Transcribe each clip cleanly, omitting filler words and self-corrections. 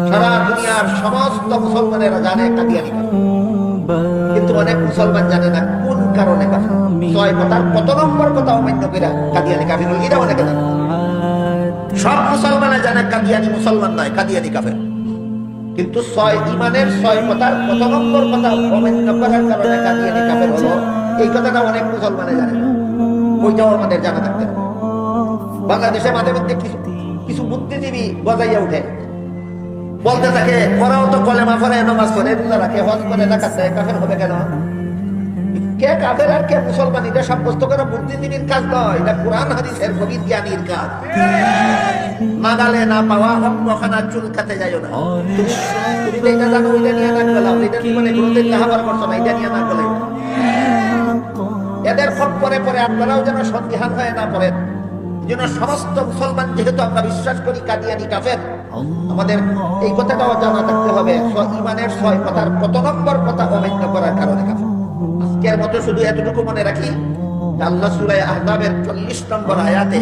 সারা দুনিয়ার সমস্ত মুসলমানেরা জানে কাদিয়ানি কাফের, কিন্তু অনেক মুসলমান জানে না কোন কারণে কাফের। ছয় কথার কত নম্বর কথা অমান্য করে কাদিয়ানি কাফের হল, এটা অনেকে জানে। সব মুসলমানে জানে কাদিয়ানি মুসলমান নয়, কাদিয়ানি কাফের। কিন্তু ছয় ইমানের ছয় কথার কত নম্বর কথা অমান্য করার কারণে কাদিয়ানি কাফের হলো, এই কথাটা অনেক মুসলমানে জানে না। ওইটাও আমাদের জানা থাকতে হবে। বাংলাদেশে মাঝে মধ্যে কিছু বুদ্ধিজীবী গজাইয়া উঠে, বলতে থাকে ওরাও তো কলেমা পড়ে, নামাজ পড়ে, রোজা রাখে, হজ করে, জাকাত দেয়, কাফের হবে কেন? কে কাফের আর কে মুসলমান এটা সাব্যস্ত করা বুদ্ধিজীবীর কাজ নয়, এটা কোরআন হাদিসের গভীর জ্ঞানীর কাজ। নাগালে না পাওয়া অঙ্গখানা চুলকাতে যাইও না। তুমি এটা জানো, ওইটা নিয়ে নাক গলাও, এটা জীবনে কোনোদিন লেখাপড়া করছো না, এটা নিয়ে নাক গলাই। এদের পরে পরে আপনারাও যেন সন্দিহান হয়ে না পড়েন। এই জন্য সমস্ত মুসলমান, যেহেতু আমরা বিশ্বাস করি কাদিয়ানি কাফের, আমাদের এই কথাটাও জানা থাকতে হবে ইমানের ছয় কথার কত নম্বর কথা অমান্য করার কারণে কাফের। আজকের মতো শুধু এতটুকু মনে রাখি, আল্লাহ সূরা আহজাবের 40 নম্বর আয়াতে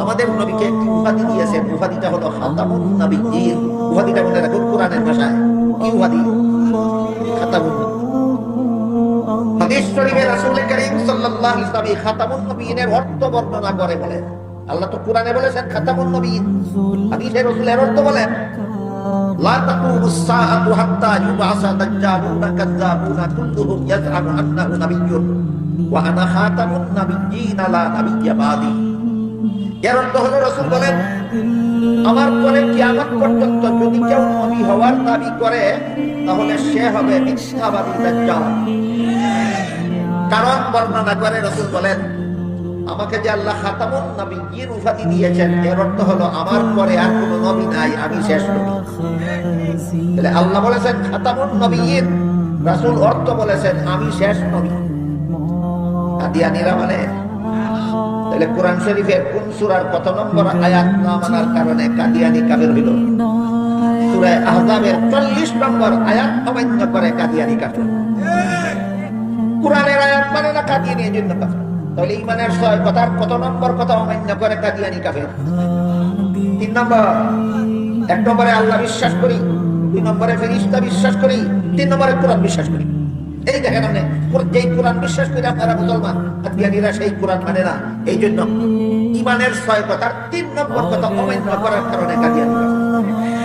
আমাদের নবীকে একটি উপাধি দিয়েছেন। উপাধিটা হলো খাতামুন নবিয়্যিন। উপাধিটা মনে রাখুন কোরআনের ভাষায় কি উপাধি? খাতামুন। হাদিস শরীফে রাসূল করিম সাল্লাল্লাহু আলাইহি ওয়াসাল্লাম খাতামুন নবিয়্যিনের অর্থ বর্ণনা করে বলেন, আল্লাহ তো কোরআনে বলেছেন খাতামুন নবিয়্যিন, হাদিসে রাসূলের অর্থ বলেন লা তাকুমুস সাআতু হাত্তা ইউবআসা দাজ্জালুনা কাযযাবুনা কুল্লুহুম ইয়াজআমু আন্নাহু নাবিয়্যুন ওয়া আনা খাতামুন নাবিয়্যিন লা নাবিয়্যা বাদি। এর অর্থ হলো রাসূল বলেন, আমার পরে কিয়ামত পর্যন্ত যদি কেউ নবী হওয়ার দাবি করে তাহলে সে হবে মিথ্যাবাদী দাজ্জাল। কারণ বর্ণনা করে রাসূল বলেন, আমাকে যে আল্লাহ খাতামুন নবিয়্যিন উপাধি দিয়েছেন, এর অর্থ হলো আমার পরে আর কোনো নবী নাই, আমি শেষ নবী। তাহলে আল্লাহ বলেছেন খাতামুন নবিয়্যিন, রাসূল অর্থ বলেছেন আমি শেষ নবী। কাদিয়ানীরা মানে, তাহলে কোরআন শরীফের কোন সূরার কত নম্বর আয়াত না মানার কারণে কাদিয়ানী কাফের হইল? সূরা আহজাবের 40 নম্বর আয়াত অমান্য করে কাদিয়ানী কাফের। কোরআনের আয়াত মানে না, কাদিয়ানী এর জন্য কাফের। তাহলে ইমানের ছয় কথার কত নম্বর কথা অমান্য করে কাদিয়ানী কাফের? 3 নম্বর। 1 নম্বরে আল্লাহ বিশ্বাস করি, 2 নম্বরে ফেরেশতা বিশ্বাস করি, 3 নম্বরে কোরআন বিশ্বাস করি। এই দেখেন আপনি, যেই কোরআন বিশ্বাস করি আপনারা মুসলমান, কাদিয়ানীরা সেই কোরআন মানে না। এই জন্য ইমানের ছয় কথার 3 নম্বর কথা অমান্য করার কারণে কাদিয়ানী কাফের।